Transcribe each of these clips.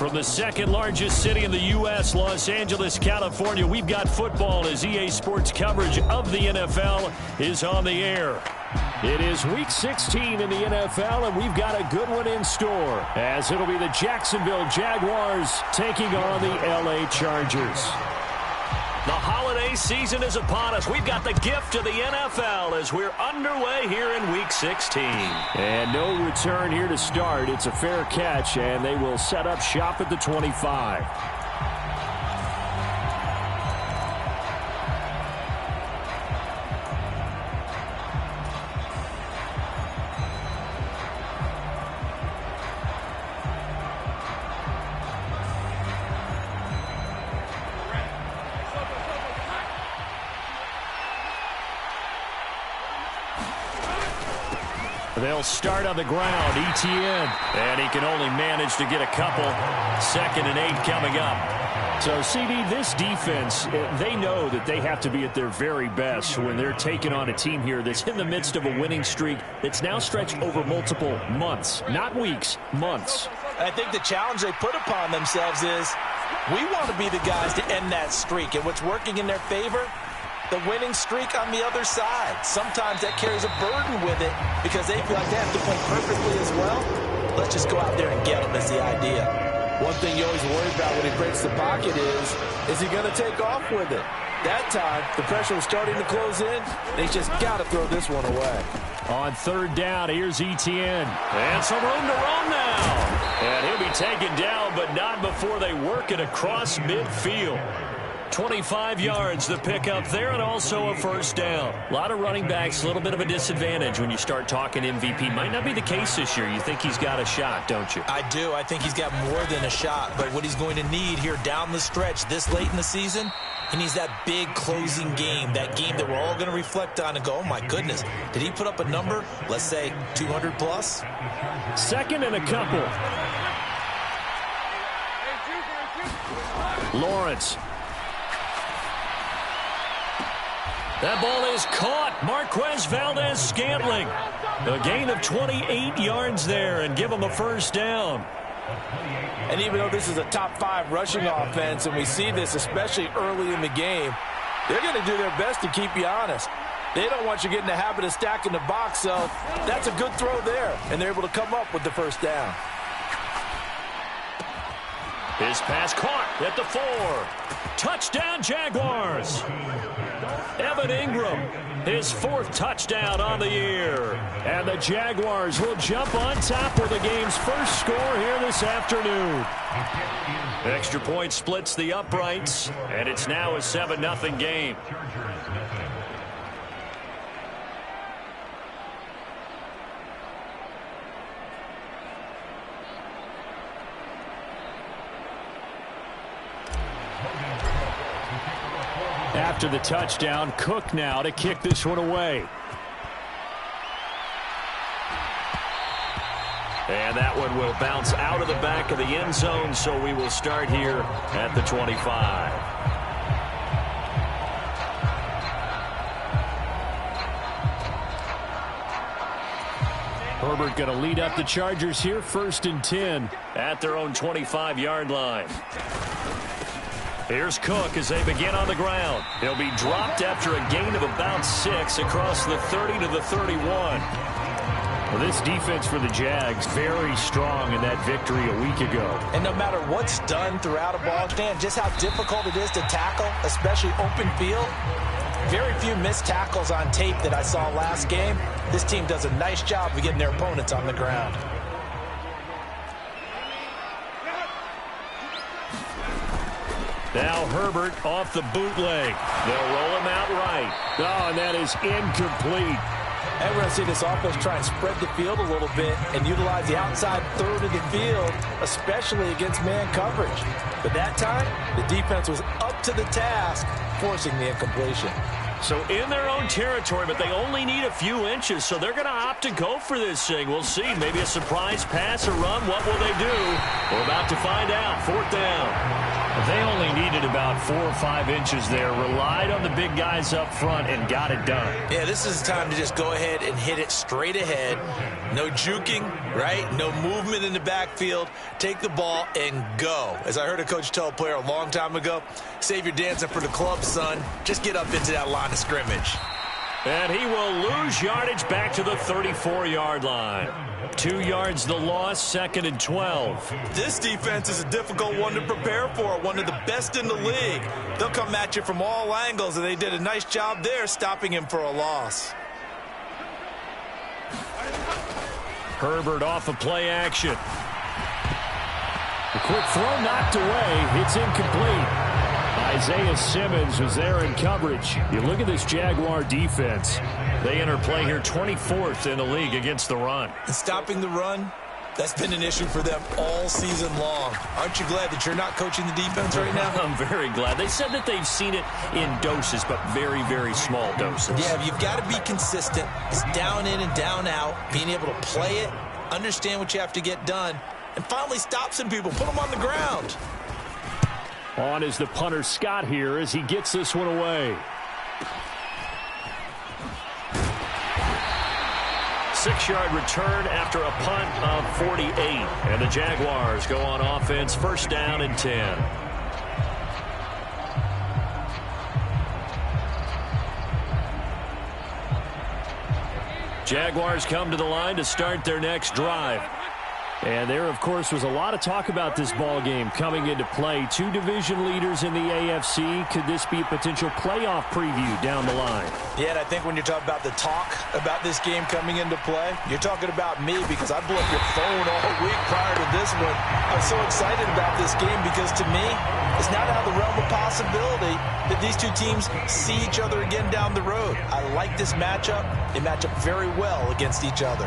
From the second largest city in the U.S., Los Angeles, California, we've got football as EA Sports coverage of the NFL is on the air. It is Week 16 in the NFL, and we've got a good one in store, as it'll be the Jacksonville Jaguars taking on the L.A. Chargers. The holiday season is upon us. We've got the gift of the NFL as we're underway here in Week 16. And no return here to start. It's a fair catch, and they will set up shop at the 25. They'll start on the ground. ETN. And he can only manage to get a couple. 2nd and 8 coming up. So, CD, this defense, they know that they have to be at their very best when they're taking on a team here that's in the midst of a winning streak that's now stretched over multiple months. Not weeks, months. I think the challenge they put upon themselves is we want to be the guys to end that streak. And what's working in their favor? The winning streak on the other side. Sometimes that carries a burden with it because they feel like they have to play perfectly as well. Let's just go out there and get them is the idea. One thing you always worry about when he breaks the pocket is he going to take off with it? That time, the pressure was starting to close in. They just got to throw this one away. On 3rd down, here's ETN. And some room to run now. And he'll be taken down, but not before they work it across midfield. 25 yards the pickup there, and also a 1st down. A lot of running backs, a little bit of a disadvantage when you start talking MVP. Might not be the case this year. You think he's got a shot, don't you? I do. I think he's got more than a shot. But what he's going to need here down the stretch this late in the season, he needs that big closing game, that game that we're all going to reflect on and go, oh, my goodness, did he put up a number, let's say 200 plus? 2nd and a couple. Lawrence. That ball is caught. Marquez Valdez-Scantling. A gain of 28 yards there and give him a 1st down. And even though this is a top 5 rushing offense, and we see this especially early in the game, they're going to do their best to keep you honest. They don't want you getting the habit of stacking the box, so that's a good throw there. And they're able to come up with the 1st down. His pass caught at the 4. Touchdown, Jaguars. Evan Ingram, his 4th touchdown on the year. And the Jaguars will jump on top with the game's first score here this afternoon. Extra point splits the uprights, and it's now a 7-0 game. After the touchdown, Cook now to kick this one away. And that one will bounce out of the back of the end zone, so we will start here at the 25. Herbert going to lead up the Chargers here, 1st and 10 at their own 25-yard line. Here's Cook as they begin on the ground. He'll be dropped after a gain of about 6 across the 30 to the 31. Well, this defense for the Jags, very strong in that victory a week ago. And no matter what's done throughout a ball game, just how difficult it is to tackle, especially open field, very few missed tackles on tape that I saw last game. This team does a nice job of getting their opponents on the ground. Now Herbert off the bootleg. They'll roll him out right. Oh, and that is incomplete. And we're going to see this offense try and spread the field a little bit and utilize the outside 3rd of the field, especially against man coverage. But that time, the defense was up to the task, forcing the incompletion. So in their own territory, but they only need a few inches, so they're going to opt to go for this thing. We'll see. Maybe a surprise pass or run. What will they do? We're about to find out. 4th down. They only needed about 4 or 5 inches there, relied on the big guys up front, and got it done. Yeah, this is the time to just go ahead and hit it straight ahead. No juking, right? No movement in the backfield. Take the ball and go. As I heard a coach tell a player a long time ago, save your dancing for the club, son. Just get up into that line of scrimmage. And he will lose yardage back to the 34-yard line. 2 yards the loss, 2nd and 12. This defense is a difficult one to prepare for, one of the best in the league. They'll come at you from all angles, and they did a nice job there stopping him for a loss. Herbert off of play action. The quick throw knocked away. It's incomplete. Isaiah Simmons was there in coverage. You look at this Jaguar defense. They enter play here 24th in the league against the run. And stopping the run, that's been an issue for them all season long. Aren't you glad that you're not coaching the defense right now? I'm very glad. They said that they've seen it in doses, but very, very small doses. Yeah, you've got to be consistent. It's down in and down out, being able to play it, understand what you have to get done, and finally stop some people, put them on the ground. On is the punter Scott here as he gets this one away. 6-yard return after a punt of 48. And the Jaguars go on offense, 1st down and 10. Jaguars come to the line to start their next drive. And there, of course, was a lot of talk about this ball game coming into play. 2 division leaders in the AFC. Could this be a potential playoff preview down the line? Yeah, and I think when you're talking about the talk about this game coming into play, you're talking about me because I blew up your phone all week prior to this one. I'm so excited about this game because to me, it's not out of the realm of possibility that these two teams see each other again down the road. I like this matchup. They match up very well against each other.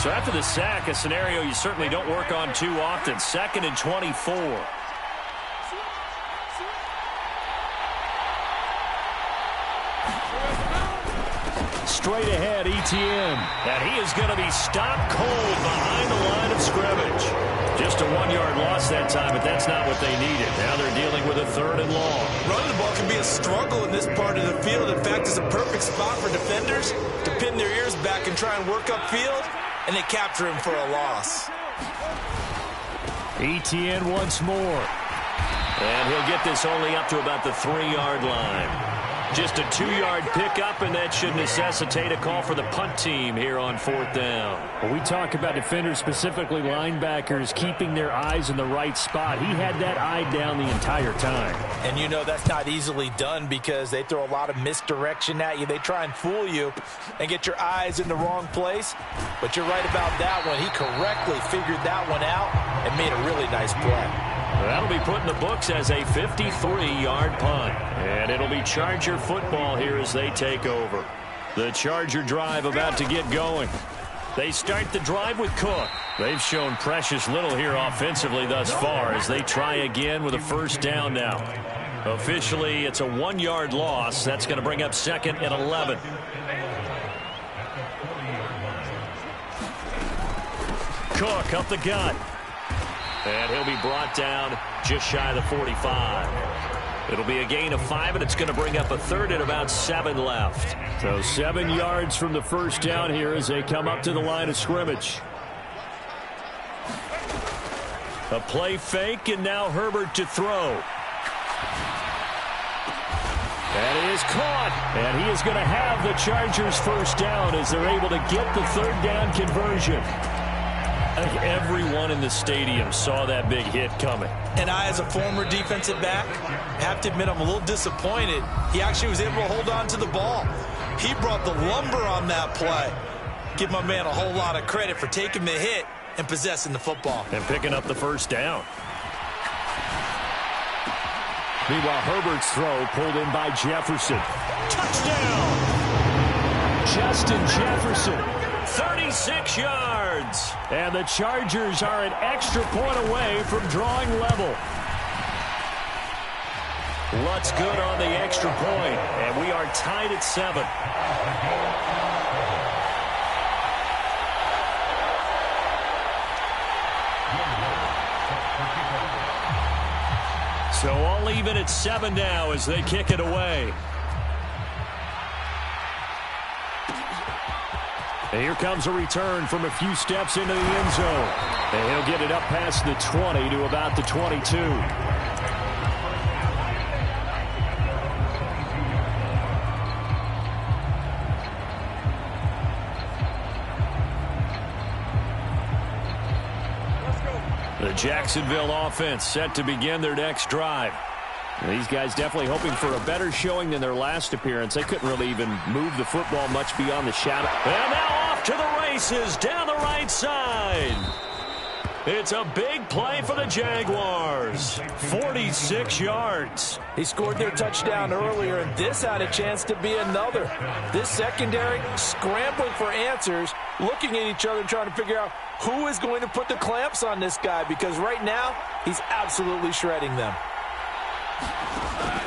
So after the sack, a scenario you certainly don't work on too often. 2nd and 24. Straight ahead, Etienne. And he is going to be stopped cold behind the line of scrimmage. Just a 1-yard loss that time, but that's not what they needed. Now they're dealing with a 3rd and long. Running the ball can be a struggle in this part of the field. In fact, it's a perfect spot for defenders to pin their ears back and try and work upfield. And they capture him for a loss. Etienne once more. And he'll get this only up to about the 3-yard line. Just a 2-yard pickup, and that should necessitate a call for the punt team here on 4th down. When we talk about defenders, specifically linebackers, keeping their eyes in the right spot, he had that eye down the entire time. And you know that's not easily done because they throw a lot of misdirection at you. They try and fool you and get your eyes in the wrong place. But you're right about that one. He correctly figured that one out and made a really nice play. That'll be put in the books as a 53-yard punt. And it'll be Charger football here as they take over. The Charger drive about to get going. They start the drive with Cook. They've shown precious little here offensively thus far as they try again with a 1st down now. Officially, it's a 1-yard loss. That's going to bring up 2nd and 11. Cook up the gut. And he'll be brought down just shy of the 45. It'll be a gain of 5, and it's going to bring up a 3rd and about 7 left. So 7 yards from the 1st down here as they come up to the line of scrimmage. A play fake, and now Herbert to throw. And it is caught. And he is going to have the Chargers 1st down as they're able to get the 3rd down conversion. I think everyone in the stadium saw that big hit coming. And I, as a former defensive back, have to admit I'm a little disappointed. He actually was able to hold on to the ball. He brought the lumber on that play. Give my man a whole lot of credit for taking the hit and possessing the football. And picking up the 1st down. Meanwhile, Herbert's throw pulled in by Jefferson. Touchdown! Justin Jefferson. 36 yards. And the Chargers are an extra point away from drawing level. Lutz good on the extra point, and we are tied at 7. So all even at 7 now as they kick it away. And here comes a return from a few steps into the end zone. And he'll get it up past the 20 to about the 22. The Jacksonville offense set to begin their next drive. These guys definitely hoping for a better showing than their last appearance. They couldn't really even move the football much beyond the shadow. And now off to the races down the right side. It's a big play for the Jaguars. 46 yards. He scored their touchdown earlier, and this had a chance to be another. This secondary scrambling for answers, looking at each other, trying to figure out who is going to put the clamps on this guy, because right now he's absolutely shredding them.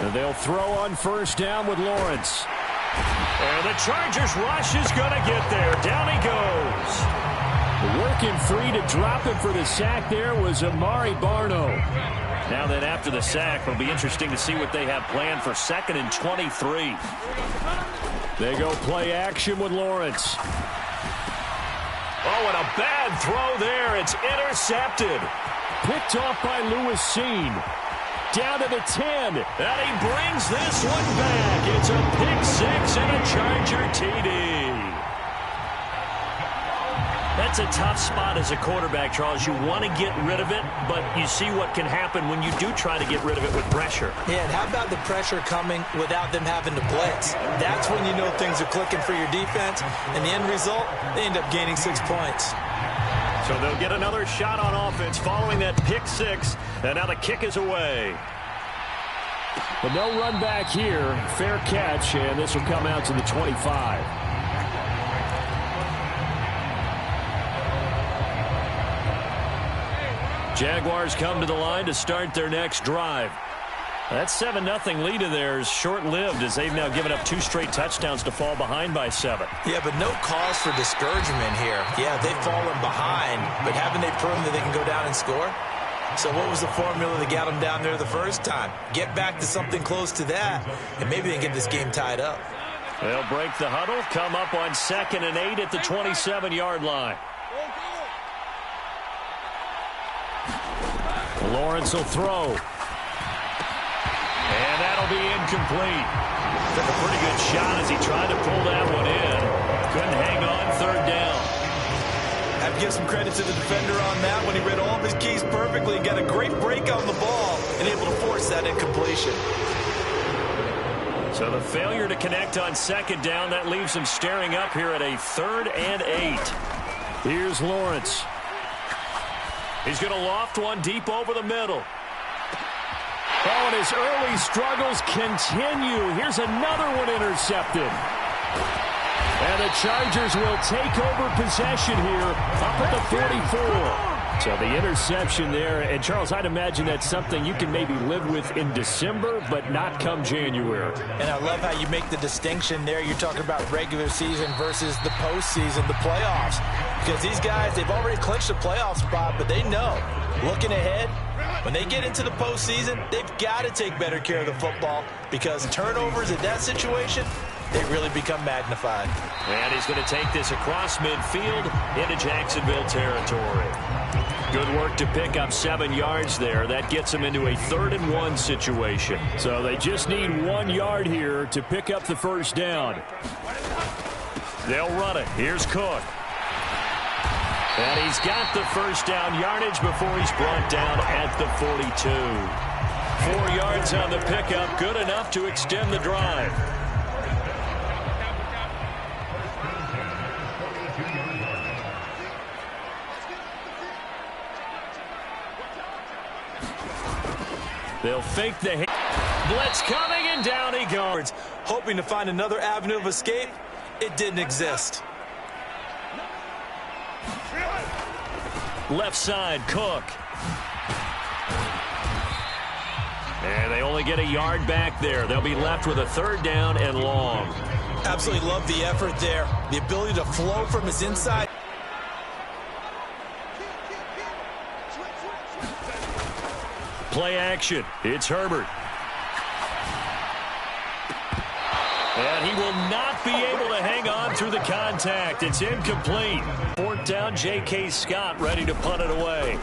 And they'll throw on first down with Lawrence. And the Chargers rush is going to get there. Down he goes. Working free to drop him for the sack there was Amari Barno. Now then, after the sack, it'll be interesting to see what they have planned for 2nd and 23. They go play action with Lawrence. Oh, and a bad throw there. It's intercepted. Picked off by Lewis Seen. Down to the 10. And he brings this one back. It's a pick 6 and a Charger TD. That's a tough spot as a quarterback, Charles. You want to get rid of it, but you see what can happen when you do try to get rid of it with pressure. Yeah, and how about the pressure coming without them having to blitz? That's when you know things are clicking for your defense, and the end result, they end up gaining 6 points. So they'll get another shot on offense following that pick 6, and now the kick is away. But no run back here. Fair catch, and this will come out to the 25. Jaguars come to the line to start their next drive. That 7-0 lead of theirs short-lived as they've now given up 2 straight touchdowns to fall behind by 7. Yeah, but no cause for discouragement here. Yeah, they've fallen behind, but haven't they proven that they can go down and score? So what was the formula that got them down there the first time? Get back to something close to that, and maybe they can get this game tied up. They'll break the huddle, come up on 2nd and 8 at the 27-yard line. Lawrence will throw. And that'll be incomplete. Took a pretty good shot as he tried to pull that one in. Couldn't hang on 3rd down. I have to give some credit to the defender on that when he read all of his keys perfectly and got a great break on the ball and able to force that incompletion. So the failure to connect on 2nd down, that leaves him staring up here at a 3rd and 8. Here's Lawrence. He's going to loft one deep over the middle. Oh, and his early struggles continue. Here's another one intercepted. And the Chargers will take over possession here up at the 44. So the interception there. And, Charles, I'd imagine that's something you can maybe live with in December, but not come January. And I love how you make the distinction there. You're talking about regular season versus the postseason, the playoffs. Because these guys, they've already clinched a playoff spot, but they know, looking ahead, when they get into the postseason, they've got to take better care of the football because turnovers in that situation, they really become magnified. And he's going to take this across midfield into Jacksonville territory. Good work to pick up 7 yards there. That gets them into a 3rd and 1 situation. So they just need 1 yard here to pick up the first down. They'll run it. Here's Cook. And he's got the first down yardage before he's brought down at the 42. 4 yards on the pickup, good enough to extend the drive. They'll fake the hit. Blitz coming, and down he goes. Hoping to find another avenue of escape, it didn't exist. Left side, Cook. And they only get a yard back there. They'll be left with a 3rd down and long. Absolutely love the effort there. The ability to flow from his inside. play action. It's Herbert. And he will not be able to hang on through the contact. It's incomplete. Fourth down, J.K. Scott ready to punt it away.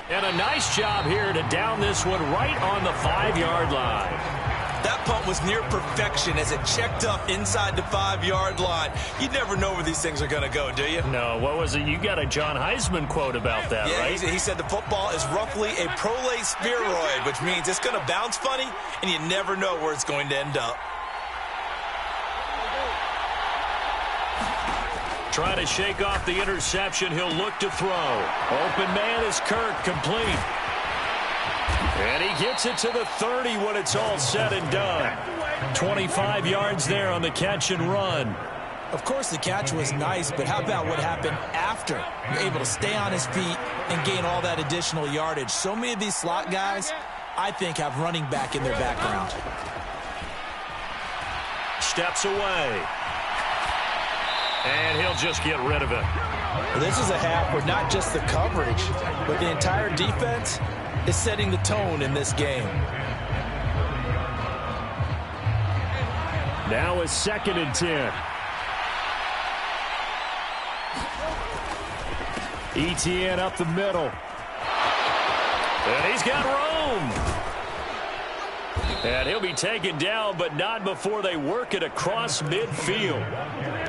And a nice job here to down this one right on the 5-yard line. That punt was near perfection as it checked up inside the 5-yard line. You never know where these things are going to go, do you? No, what was it? You got a John Heisman quote about that, right? He said the football is roughly a prolate spheroid, which means it's going to bounce funny, and you never know where it's going to end up. Trying to shake off the interception. He'll look to throw. Open man is Kirk, complete. And he gets it to the 30 when it's all said and done. 25 yards there on the catch and run. Of course, the catch was nice, but how about what happened after? You're able to stay on his feet and gain all that additional yardage. So many of these slot guys, I think, have running back in their background. Steps away. And he'll just get rid of it. This is a half where not just the coverage, but the entire defense is setting the tone in this game. Now it's 2nd and 10. Etienne up the middle. And he's got room. And he'll be taken down, but not before they work it across midfield.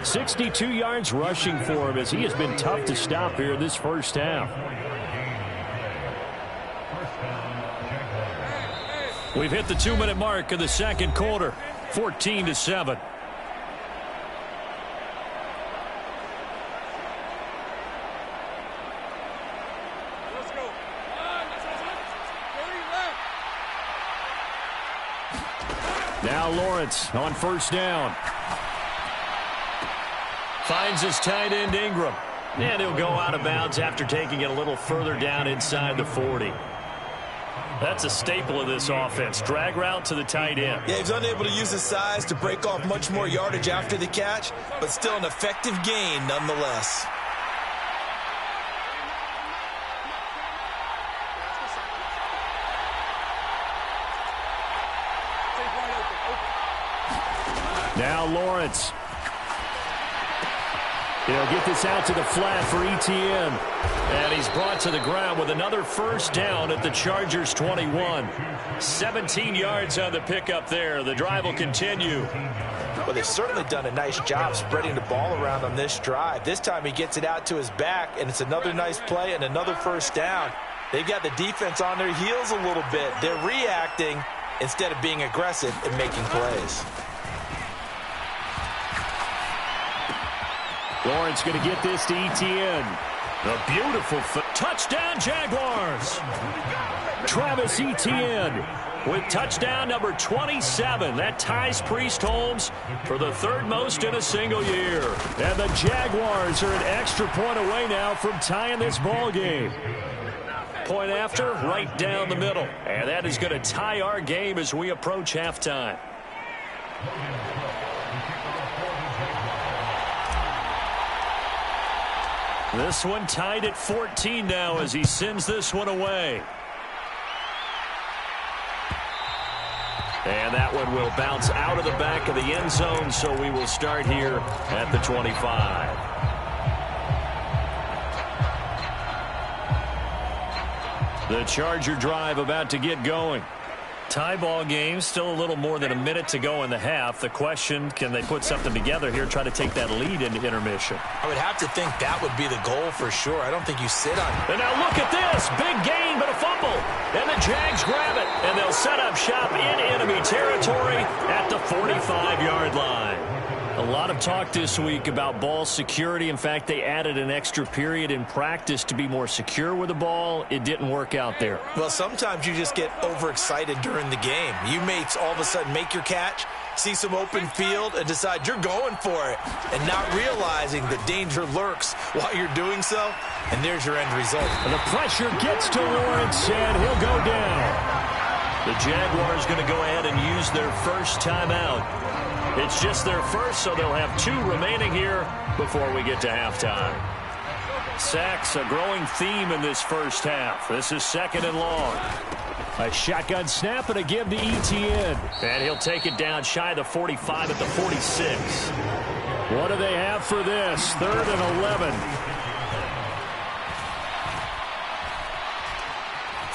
62 yards rushing for him as he has been tough to stop here this first half. We've hit the 2-minute mark of the second quarter, 14-7. Now Lawrence on first down. Finds his tight end Ingram. And he'll go out of bounds after taking it a little further down inside the 40. That's a staple of this offense. Drag route to the tight end. Yeah, he's unable to use his size to break off much more yardage after the catch, but still an effective gain nonetheless. Now Lawrence. He'll get this out to the flat for Etienne. And he's brought to the ground with another first down at the Chargers' 21. 17 yards on the pickup there. The drive will continue. Well, they've certainly done a nice job spreading the ball around on this drive. This time he gets it out to his back, and it's another nice play and another first down. They've got the defense on their heels a little bit. They're reacting instead of being aggressive and making plays. Lawrence going to get this to Etienne. A beautiful touchdown, Jaguars. Travis Etienne with touchdown number 27. That ties Priest Holmes for the 3rd most in a single year. And the Jaguars are an extra point away now from tying this ball game. Point after, right down the middle. And that is going to tie our game as we approach halftime. This one tied at 14 now as he sends this one away. And that one will bounce out of the back of the end zone, so we will start here at the 25. The Charger drive about to get going. Tie ball game, still a little more than a minute to go in the half. The question, can they put something together here, try to take that lead into intermission? I would have to think that would be the goal for sure. I don't think you sit on it. And now look at this. Big gain, but a fumble. And the Jags grab it, and they'll set up shop in enemy territory at the 45-yard line. A lot of talk this week about ball security. In fact, they added an extra period in practice to be more secure with the ball. It didn't work out there. Well, sometimes you just get overexcited during the game. You may all of a sudden make your catch, see some open field, and decide you're going for it, and not realizing the danger lurks while you're doing so, and there's your end result. And the pressure gets to Lawrence, and he'll go down. The Jaguars going to go ahead and use their first timeout. It's just their first, so they'll have 2 remaining here before we get to halftime. Sacks, a growing theme in this first half. This is 2nd and long. A shotgun snap and a give to Etienne. And he'll take it down shy of the 45 at the 46. What do they have for this? 3rd and 11.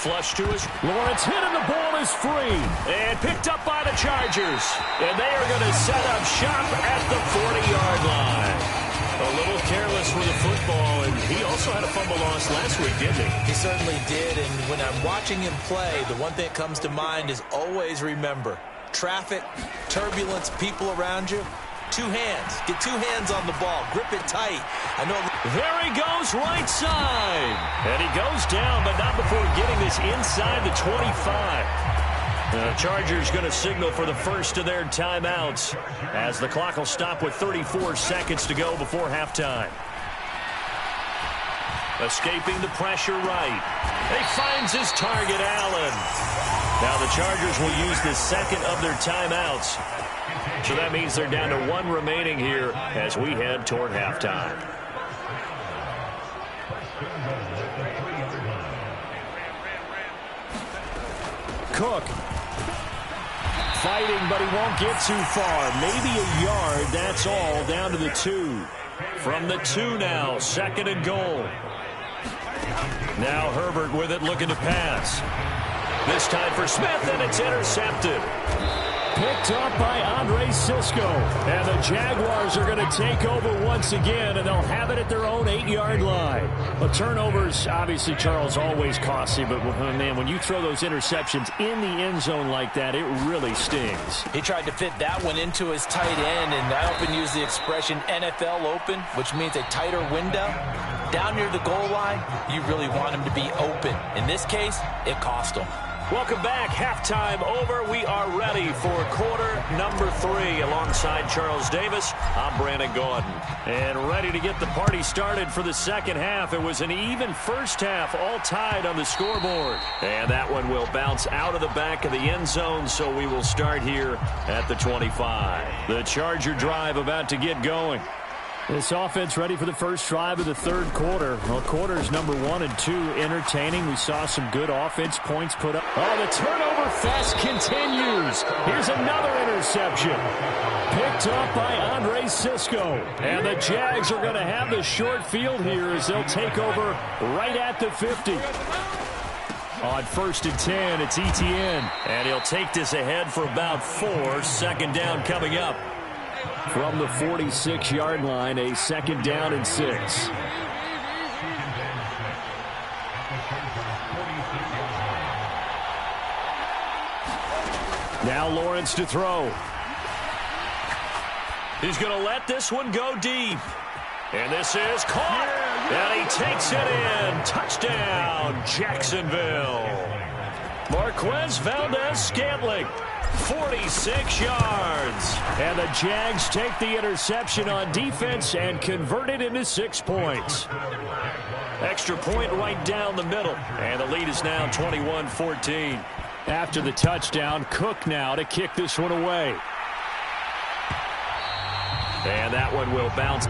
Flush to us. Lawrence hit and the ball is free. And picked up by the Chargers. And they are going to set up shop at the 40-yard line. A little careless with the football, and he also had a fumble loss last week, didn't he? He certainly did, and when I'm watching him play, the one thing that comes to mind is always remember, traffic, turbulence, people around you, 2 hands. Get 2 hands on the ball. Grip it tight. I know. There he goes, right side. And he goes down, but not before getting this inside the 25. The Chargers going to signal for the first of their timeouts as the clock will stop with 34 seconds to go before halftime. Escaping the pressure right. He finds his target, Allen. Now the Chargers will use the second of their timeouts. So that means they're down to 1 remaining here as we head toward halftime. Cook. Fighting, but he won't get too far. Maybe a yard, that's all, down to the 2. From the 2 now, 2nd and goal. Now Herbert with it, looking to pass. This time for Smith, and it's intercepted. Picked up by Andre Cisco. And the Jaguars are going to take over once again, and they'll have it at their own 8-yard line. Well, turnovers, obviously, Charles, always costly, but, man, when you throw those interceptions in the end zone like that, it really stings. He tried to fit that one into his tight end, and I often use the expression NFL open, which means a tighter window. Down near the goal line, you really want him to be open. In this case, it cost him. Welcome back. Halftime over. We are ready for quarter number 3. Alongside Charles Davis, I'm Brandon Gaudin. And ready to get the party started for the second half. It was an even first half, all tied on the scoreboard. And that one will bounce out of the back of the end zone, so we will start here at the 25. The Charger drive about to get going. This offense ready for the first drive of the third quarter. Well, quarters number 1 and 2 entertaining. We saw some good offense points put up. Oh, the turnover fest continues. Here's another interception. Picked up by Andre Cisco. And the Jags are going to have the short field here as they'll take over right at the 50. On 1st and 10, it's Etienne. And he'll take this ahead for about 4. 2nd down coming up. From the 46-yard line, a 2nd down and 6. Now Lawrence to throw. He's going to let this one go deep. And this is caught. And he takes it in. Touchdown, Jacksonville. Marquez Valdez-Scantling. 46 yards. And the Jags take the interception on defense and convert it into 6 points. Extra point right down the middle. And the lead is now 21-14. After the touchdown, Cook now to kick this one away. And that one will bounce.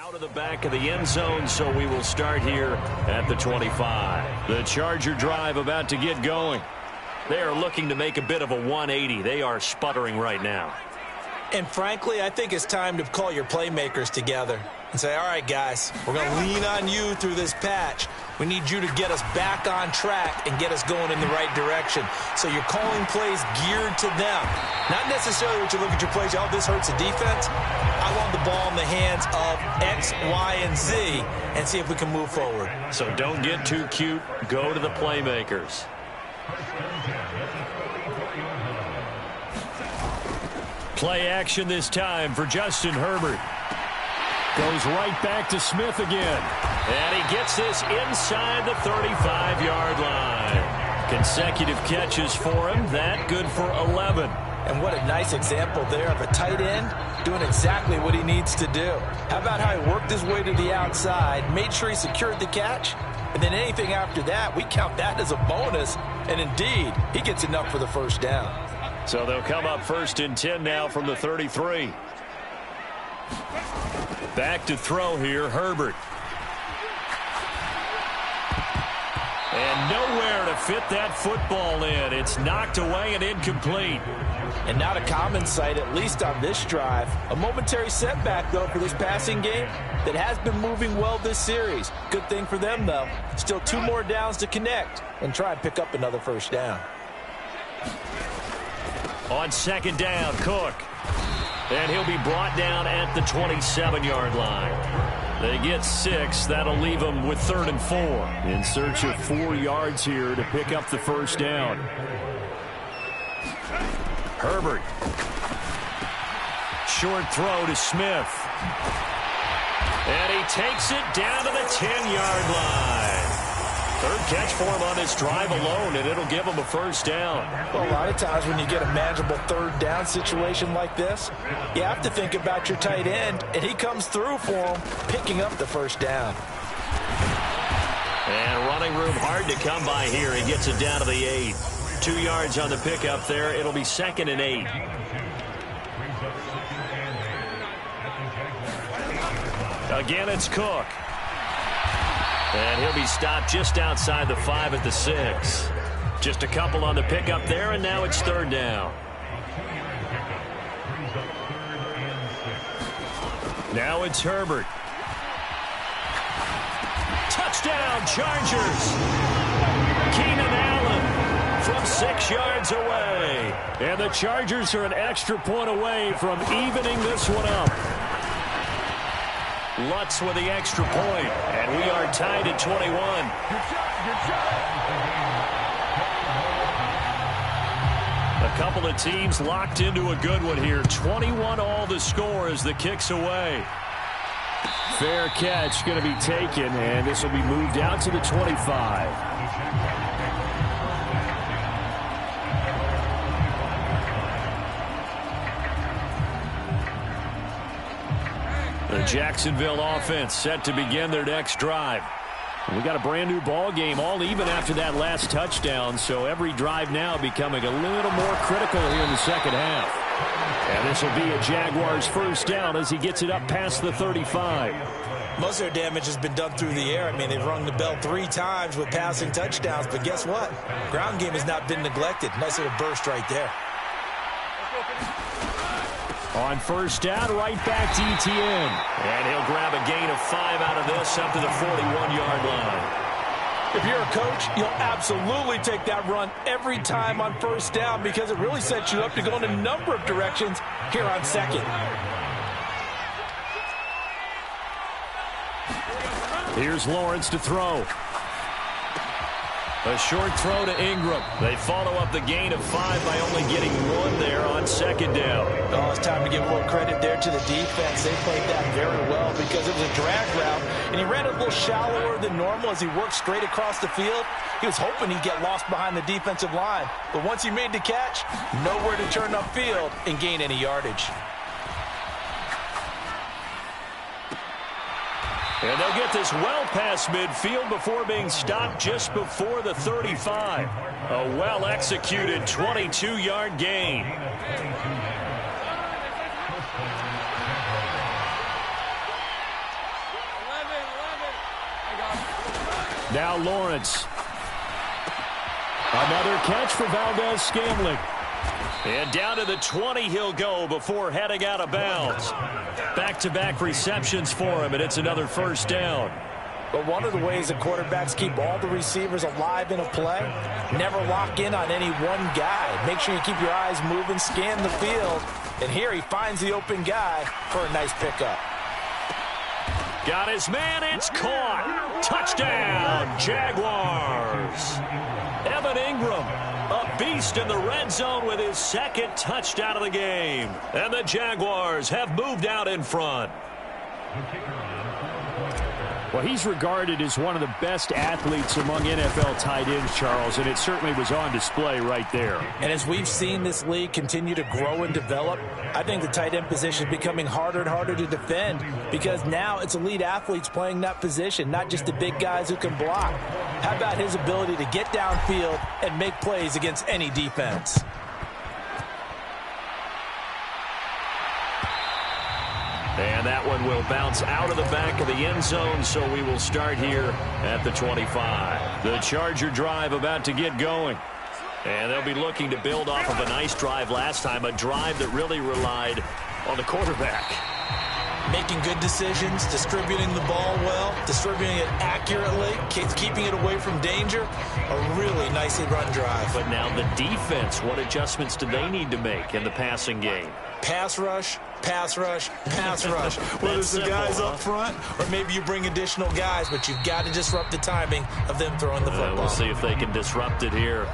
Out of the back of the end zone, so we will start here at the 25. The Charger drive about to get going. They are looking to make a bit of a 180. They are sputtering right now. And frankly, I think it's time to call your playmakers together and say, all right, guys, we're going to lean on you through this patch. We need you to get us back on track and get us going in the right direction. So you're calling plays geared to them. Not necessarily what you look at your plays, oh, this hurts the defense. I want the ball in the hands of X, Y, and Z and see if we can move forward. So don't get too cute. Go to the playmakers. Play action this time for Justin Herbert. Goes right back to Smith again. And he gets this inside the 35-yard line. Consecutive catches for him. That good for 11. And what a nice example there of a tight end doing exactly what he needs to do. How about how he worked his way to the outside, made sure he secured the catch, and then anything after that, we count that as a bonus. And indeed, he gets enough for the first down. So they'll come up 1st and 10 now from the 33. Back to throw here, Herbert. And nowhere to fit that football in. It's knocked away and incomplete. And not a common sight, at least on this drive. A momentary setback, though, for this passing game that has been moving well this series. Good thing for them, though. Still 2 more downs to connect and try and pick up another first down. On 2nd down, Cook. And he'll be brought down at the 27-yard line. They get 6. That'll leave them with 3rd and 4. In search of 4 yards here to pick up the first down. Herbert. Short throw to Smith. And he takes it down to the 10-yard line. 3rd catch for him on this drive alone, and it'll give him a first down. Well, a lot of times when you get a manageable 3rd down situation like this, you have to think about your tight end, and he comes through for him, picking up the first down. And running room hard to come by here. He gets it down to the 8. 2 yards on the pickup there. It'll be 2nd and 8. Again, it's Cook. And he'll be stopped just outside the 5 at the 6. Just a couple on the pickup there, and now it's 3rd down. Now it's Herbert. Touchdown, Chargers. Keenan Allen from 6 yards away. And the Chargers are an extra point away from evening this one up. Lutz with the extra point, and we are tied at 21. A couple of teams locked into a good one here. 21 all the score as the kick's away. Fair catch going to be taken, and this will be moved out to the 25. The Jacksonville offense set to begin their next drive. We got a brand new ball game, all even after that last touchdown, so every drive now becoming a little more critical here in the second half. And this will be a Jaguars first down as he gets it up past the 35. Most of their damage has been done through the air. I mean, they've rung the bell 3 times with passing touchdowns, but guess what? Ground game has not been neglected. Nice little burst right there. On first down, right back to Etienne. And he'll grab a gain of 5 out of this up to the 41-yard line. If you're a coach, you'll absolutely take that run every time on first down because it really sets you up to go in a number of directions here on 2nd. Here's Lawrence to throw. A short throw to Ingram. They follow up the gain of 5 by only getting 1 there on 2nd down. Oh, it's time to give a little credit there to the defense. They played that very well because it was a drag route, and he ran it a little shallower than normal as he worked straight across the field. He was hoping he'd get lost behind the defensive line, but once he made the catch, nowhere to turn upfield and gain any yardage. And they'll get this well past midfield before being stopped just before the 35. A well-executed 22-yard gain. Now Lawrence. Another catch for Valdez-Scantling. And down to the 20 he'll go before heading out of bounds. Back-to-back receptions for him, and it's another first down. But one of the ways the quarterbacks keep all the receivers alive in a play, never lock in on any one guy. Make sure you keep your eyes moving, scan the field. And here he finds the open guy for a nice pickup. Got his man, it's caught. Touchdown, Jaguars. Evan Ingram, a beast in the red zone with his second touchdown of the game. And the Jaguars have moved out in front. Well, he's regarded as one of the best athletes among NFL tight ends, Charles, and it certainly was on display right there. And as we've seen this league continue to grow and develop, I think the tight end position is becoming harder and harder to defend because now it's elite athletes playing that position, not just the big guys who can block. How about his ability to get downfield and make plays against any defense? And that one will bounce out of the back of the end zone, so we will start here at the 25. The Charger drive about to get going. And they'll be looking to build off of a nice drive last time, a drive that really relied on the quarterback. Making good decisions, distributing the ball well, distributing it accurately, keeping it away from danger. A really nicely run drive. But now the defense, what adjustments do they need to make in the passing game? Pass rush, pass rush, pass rush. Whether it's the guys up front or maybe you bring additional guys, but you've got to disrupt the timing of them throwing the football. We'll see if they can disrupt it here.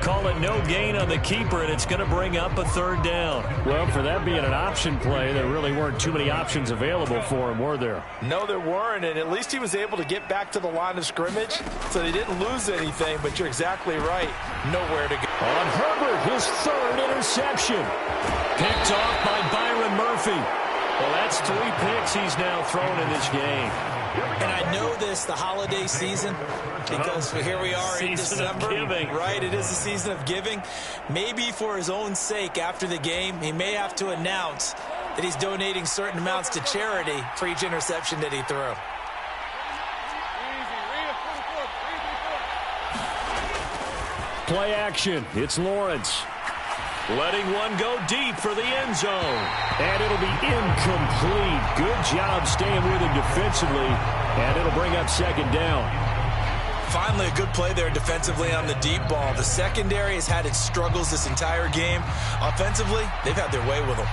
Call it no gain on the keeper, and it's going to bring up a third down. Well, for that being an option play, there really weren't too many options available for him, were there? No, there weren't, and at least he was able to get back to the line of scrimmage, so they didn't lose anything, but you're exactly right. Nowhere to go. On Herbert, his third interception. Picked off by Byron Murphy. Well, that's 3 picks he's now thrown in this game. And I know this, the holiday season, because here we are in December, right? It is the season of giving. Maybe for his own sake after the game, he may have to announce that he's donating certain amounts to charity for each interception that he threw. Play action. It's Lawrence. Letting one go deep for the end zone. And it'll be incomplete. Good job staying with him defensively. And it'll bring up second down. Finally, a good play there defensively on the deep ball. The secondary has had its struggles this entire game. Offensively, they've had their way with them.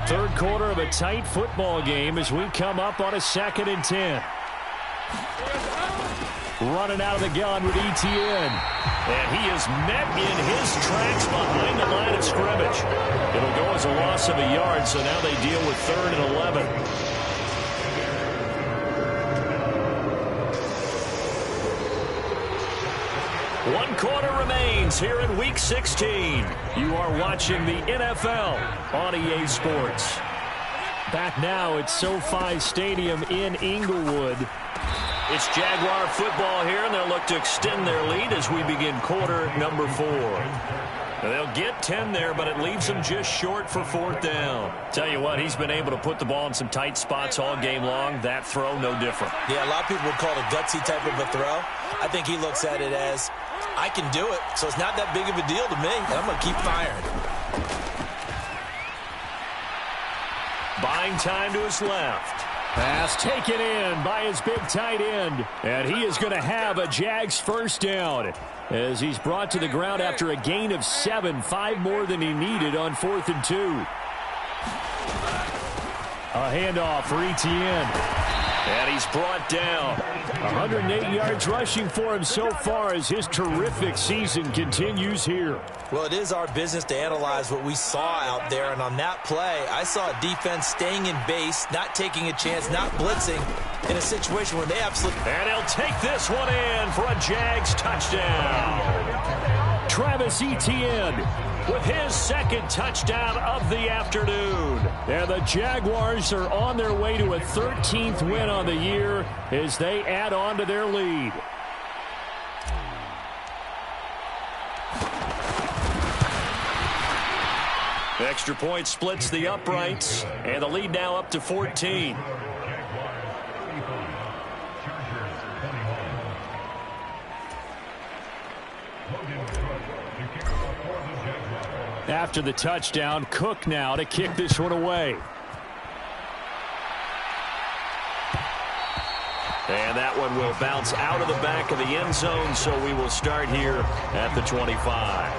Third quarter of a tight football game as we come up on a 2nd and 10. Running out of the gun with Etienne. And he is met in his tracks behind the line of scrimmage. It'll go as a loss of a yard, so now they deal with 3rd and 11. One quarter remains here in Week 16. You are watching the NFL on EA Sports. Back now at SoFi Stadium in Inglewood. It's Jaguar football here, and they'll look to extend their lead as we begin quarter number 4. Now they'll get 10 there, but it leaves them just short for 4th down. Tell you what, he's been able to put the ball in some tight spots all game long. That throw, no different. Yeah, a lot of people would call it a gutsy type of a throw. I think he looks at it as, I can do it, so it's not that big of a deal to me, and I'm going to keep firing. Buying time to his left. Pass taken in by his big tight end. And he is going to have a Jags first down as he's brought to the ground after a gain of 7, 5 more than he needed on 4th and 2. A handoff for Etienne. And he's brought down. 108 yards rushing for him so far as his terrific season continues here. Well, it is our business to analyze what we saw out there. And on that play, I saw a defense staying in base, not taking a chance, not blitzing in a situation where they absolutely... And he'll take this one in for a Jags touchdown. Travis Etienne with his 2nd touchdown of the afternoon. And the Jaguars are on their way to a 13th win on the year as they add on to their lead. Extra point splits the uprights, and the lead now up to 14. After the touchdown, Cook now to kick this one away. And that one will bounce out of the back of the end zone, so we will start here at the 25.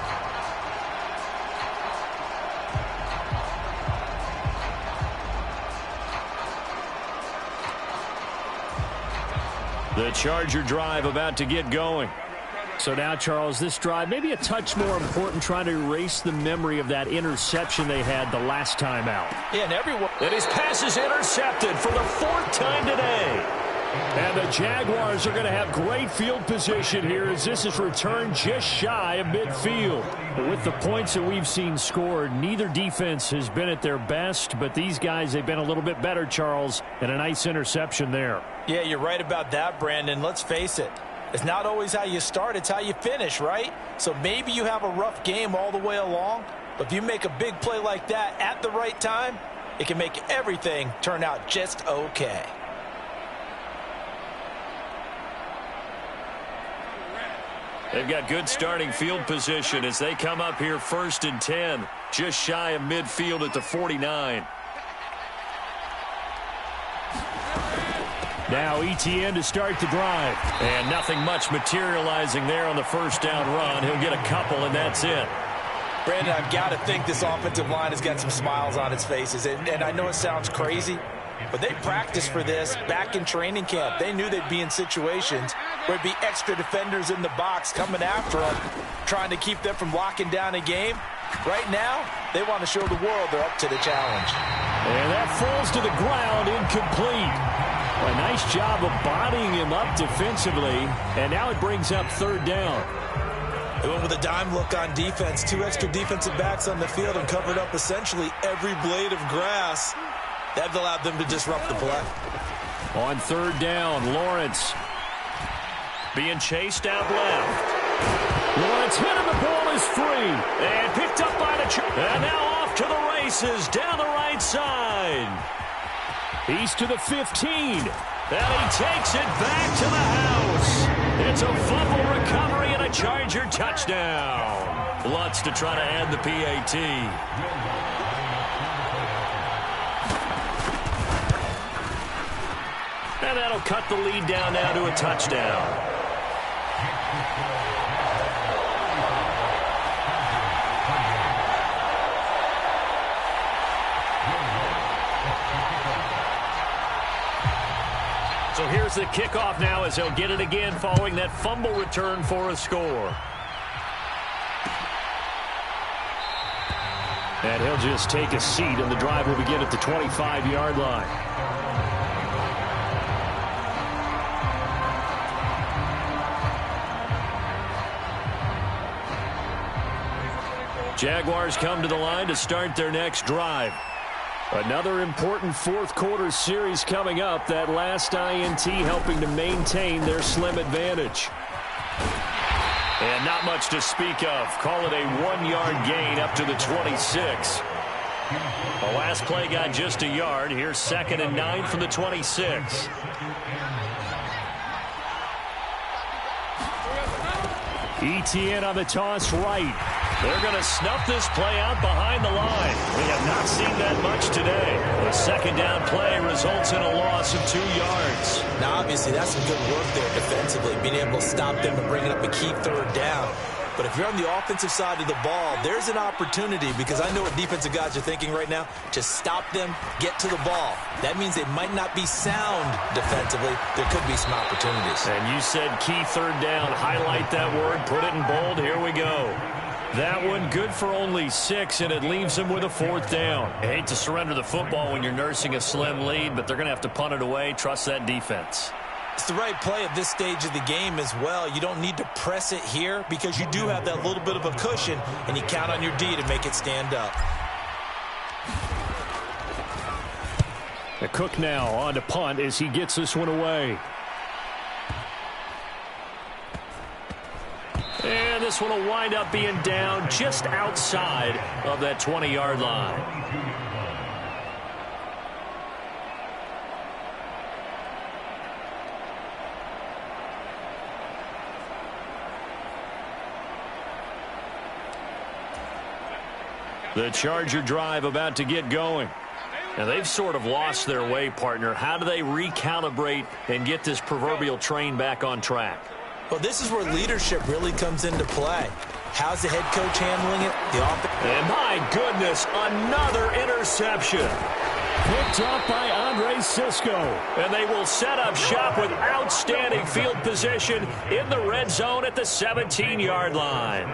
The Charger drive about to get going. So now, Charles, this drive maybe a touch more important, trying to erase the memory of that interception they had the last time out. Yeah, and everyone. And his pass is intercepted for the 4th time today. And the Jaguars are going to have great field position here as this is returned just shy of midfield. But with the points that we've seen scored, neither defense has been at their best, but these guys, they've been a little bit better, Charles, and a nice interception there. Yeah, you're right about that, Brandon. Let's face it. It's not always how you start, it's how you finish, right? So maybe you have a rough game all the way along, but if you make a big play like that at the right time, it can make everything turn out just okay. They've got good starting field position as they come up here 1st and 10, just shy of midfield at the 49. Now ETN to start the drive. And nothing much materializing there on the first down run. He'll get a couple, and that's it. Brandon, I've got to think this offensive line has got some smiles on its faces. And I know it sounds crazy, but they practiced for this back in training camp. They knew they'd be in situations where there'd be extra defenders in the box coming after them, trying to keep them from locking down a game. Right now, they want to show the world they're up to the challenge. And that falls to the ground, incomplete. A nice job of bodying him up defensively, and now it brings up 3rd down. They went with a dime look on defense. 2 extra defensive backs on the field and covered up essentially every blade of grass. That allowed them to disrupt the play. On 3rd down, Lawrence being chased out left. Lawrence hit him, the ball is free, and picked up by the and now off to the races down the right side. He's to the 15, and he takes it back to the house. It's a fumble recovery and a Charger touchdown. Lutz to try to add the PAT. And that'll cut the lead down now to a touchdown. So here's the kickoff now as he'll get it again following that fumble return for a score. And he'll just take a seat, and the drive will begin at the 25-yard line. Jaguars come to the line to start their next drive. Another important 4th quarter series coming up. That last INT helping to maintain their slim advantage. And not much to speak of. Call it a 1-yard gain up to the 26. The last play got just a yard. Here's 2nd and 9 from the 26. ETN on the toss right. They're going to snuff this play out behind the line. We have not seen that much today. The 2nd down play results in a loss of 2 yards. Now, obviously, that's some good work there defensively, being able to stop them and bring it up a key 3rd down. But if you're on the offensive side of the ball, there's an opportunity, because I know what defensive guys are thinking right now, to stop them, get to the ball. That means they might not be sound defensively. There could be some opportunities. And you said key 3rd down. Highlight that word. Put it in bold. Here we go. That one good for only 6, and it leaves them with a 4th down. I hate to surrender the football when you're nursing a slim lead, but they're going to have to punt it away. Trust that defense. It's the right play at this stage of the game as well. You don't need to press it here because you do have that little bit of a cushion, and you count on your D to make it stand up. The Cook now on to punt as he gets this one away. And this one will wind up being down just outside of that 20-yard line. The Charger drive about to get going. Now, they've sort of lost their way, partner. How do they recalibrate and get this proverbial train back on track? Well, this is where leadership really comes into play. How's the head coach handling it? The offense. And my goodness, another interception. Picked up by Andre Cisco. And they will set up shop with outstanding field position in the red zone at the 17-yard line.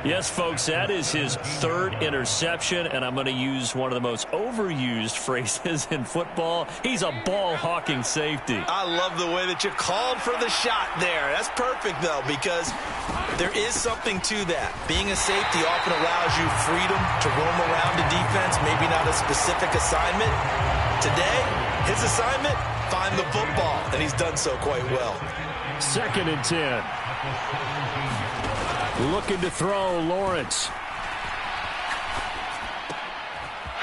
Yes, folks, that is his third interception, and I'm going to use one of the most overused phrases in football. He's a ball-hawking safety. I love the way that you called for the shot there. That's perfect, though, because there is something to that. Being a safety often allows you freedom to roam around the defense, maybe not a specific assignment. Today, his assignment, find the football, and he's done so quite well. 2nd and 10. Looking to throw, Lawrence.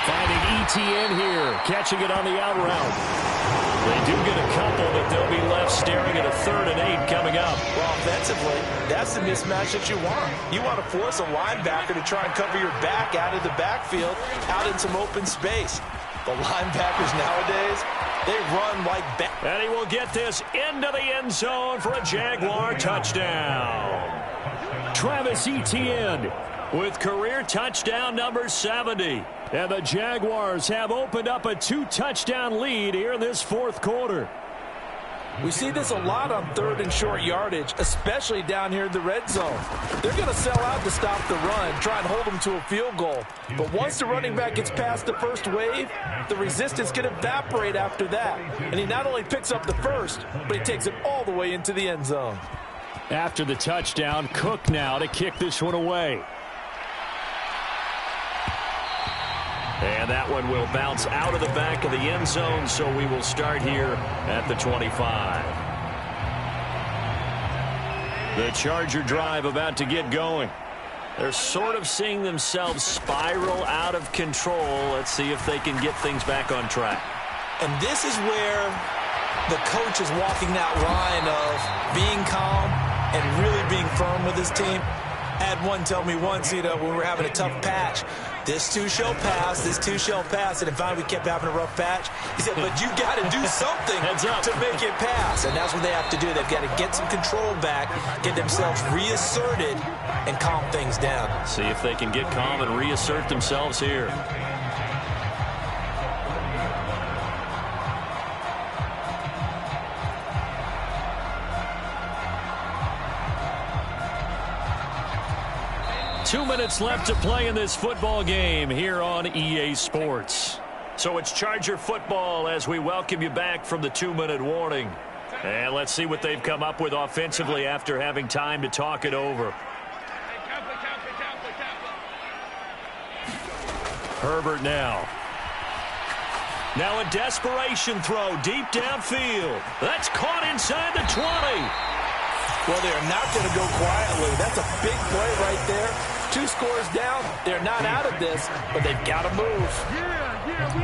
Finding ETN here, catching it on the out route. They do get a couple, but they'll be left staring at a 3rd and 8 coming up. Well, offensively, that's the mismatch that you want. You want to force a linebacker to try and cover your back out of the backfield, out in some open space. The linebackers nowadays, they run like back. And he will get this into the end zone for a Jaguar touchdown. Travis Etienne with career touchdown number 70. And the Jaguars have opened up a 2-touchdown lead here in this 4th quarter. We see this a lot on 3rd and short yardage, especially down here in the red zone. They're going to sell out to stop the run, try and hold them to a field goal. But once the running back gets past the first wave, the resistance can evaporate after that. And he not only picks up the first, but he takes it all the way into the end zone. After the touchdown, Cook now to kick this one away. And that one will bounce out of the back of the end zone, so we will start here at the 25. The Charger drive about to get going. They're sort of seeing themselves spiral out of control. Let's see if they can get things back on track. And this is where the coach is walking that line of being calm and really being firm with his team. I had one tell me once, when we were having a tough patch, this too shall pass, this too shall pass. And finally we kept having a rough patch. He said, but you got to do something to make it pass. And that's what they have to do. They've got to get some control back, get themselves reasserted, and calm things down. See if they can get calm and reassert themselves here. Two minutes left to play in this football game here on EA Sports. So it's Charger football as we welcome you back from the 2-minute warning. And let's see what they've come up with offensively after having time to talk it over. Herbert now. Now a desperation throw deep downfield. That's caught inside the 20. Well, they are not going to go quietly. That's a big play right there. 2 scores down. They're not out of this, but they've got to move. We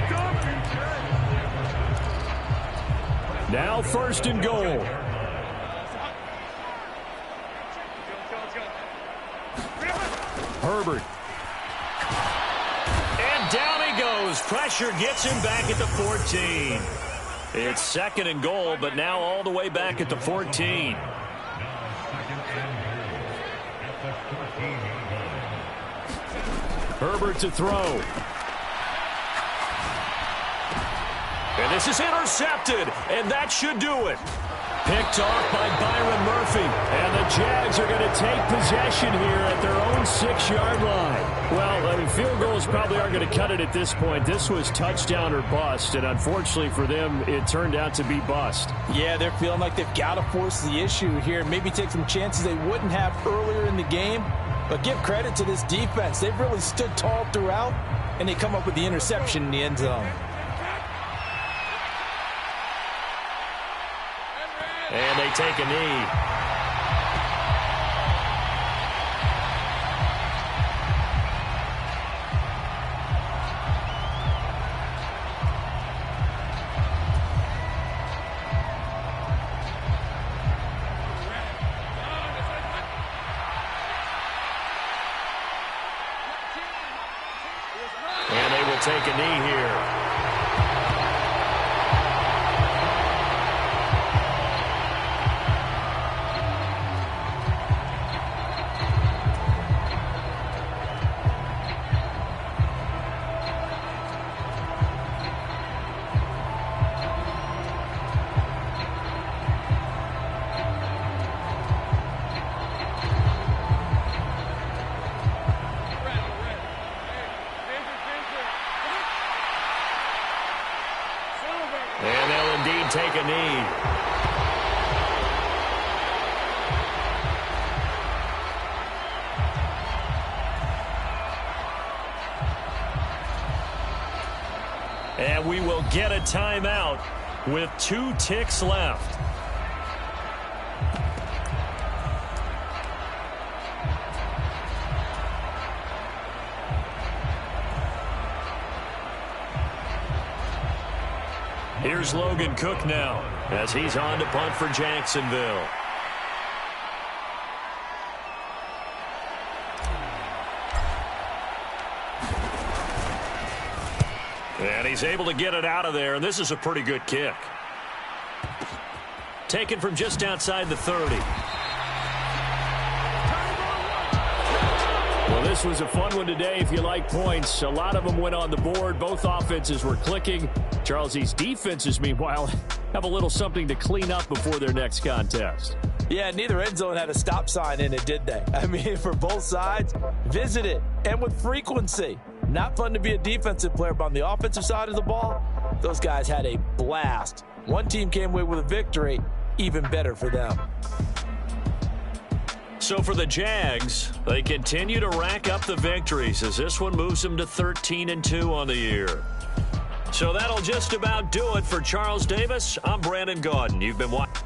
Now 1st and goal. Herbert. And down he goes. Pressure gets him back at the 14. It's 2nd and goal, but now all the way back at the 14. Herbert to throw. And this is intercepted, and that should do it. Picked off by Byron Murphy. And the Jags are going to take possession here at their own 6-yard line. Well, field goals probably aren't going to cut it at this point. This was touchdown or bust, and unfortunately for them, it turned out to be bust. Yeah, they're feeling like they've got to force the issue here. Maybe take some chances they wouldn't have earlier in the game. But give credit to this defense. They've really stood tall throughout, and they come up with the interception in the end zone. And they take a knee. And they'll indeed take a knee. And we will get a timeout with 2 ticks left. Here's Logan Cook now as he's on to punt for Jacksonville. And he's able to get it out of there, and this is a pretty good kick. Taken from just outside the 30. Well, this was a fun one today if you like points. A lot of them went on the board. Both offenses were clicking. Charles, these defenses, meanwhile, have a little something to clean up before their next contest. Yeah, neither end zone had a stop sign in it, did they? I mean, for both sides, visit it, and with frequency. Not fun to be a defensive player, but on the offensive side of the ball, those guys had a blast. One team came away with a victory, even better for them. So for the Jags, they continue to rack up the victories as this one moves them to 13-2 on the year. So that'll just about do it for Charles Davis. I'm Brandon Gaudin. You've been watching.